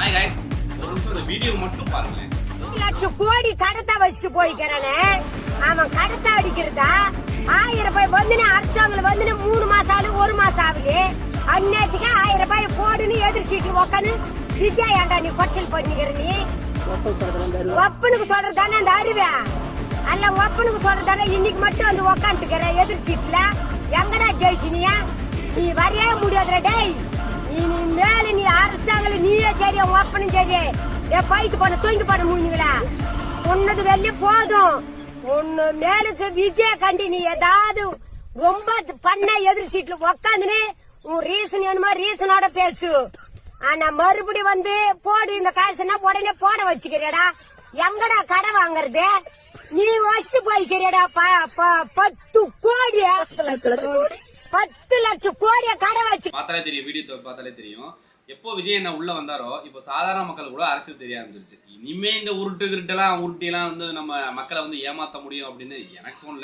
Hi guys ஒரு நிமிஷம் இந்த வீடியோ மட்டும் பாருங்க. லட்சம் கோடி கடத்தா வச்சுட்டு போய்க்கிறானே அவன் கடத்தா அடிக்கிறதா 1000 ரூபாய் வந்து அரசாங்கம் வந்து 3 மாசம் ஆகுது 1 மாசம் ஆகுது அந்நேரத்துக்கு 1000 ரூபாய் போடுன்னு எதிர்ச்சிட்டு உக்காந்து விஜய் ஏண்டா நீ கொச்சல் பண்ணிக்கிற நீ ஒப்பனுக்கு சொல்றதானே அந்த அறிவே அல்ல ஒப்பனுக்கு சொல்றதானே இன்னைக்கு மட்டும் வந்து உக்காந்துக்கிற எதிர்ச்சிட்டுல எங்கடா ஜெயிச்சினியா நீ வரைய முடியாதுடா டேய் நீ மேல நீ அரசாங்கம் நீயே சரி ஒப்பனும் சரி பைக்கு பண்ண தூங்கி பண்ண முடியுங்களா உன்னது வெளியே போதும் உன்னு மேலுக்கு விஜய் கண்டி நீ ஏதாவது ரொம்ப பண்ண எதிர் சீட்ல உக்காந்துன்னு உன் ரீசன் வேணுமா ரீசனோட பேசு ஆனா மறுபடி வந்து போடு இந்த காசுனா உடனே போட வச்சுக்கிறியடா எங்கடா கடை வாங்குறது நீ வச்சுட்டு போய்க்கிறியடா 10 கோடி 10 லட்சம் கோடிய கடை வச்சு பார்த்தாலே தெரியும், வீடியோ பார்த்தாலே தெரியும். எப்போ விஜய் என்ன உள்ள வந்தாரோ இப்போ சாதாரண மக்கள் கூட அரசியல் தெரிய ஆரம்பிச்சிருச்சு. இனிமே இந்த உருட்டு கிருட்டெல்லாம் உருட்டிலாம் வந்து நம்ம மக்களை வந்து ஏமாத்த முடியும் அப்படின்னு எனக்கு தோணல.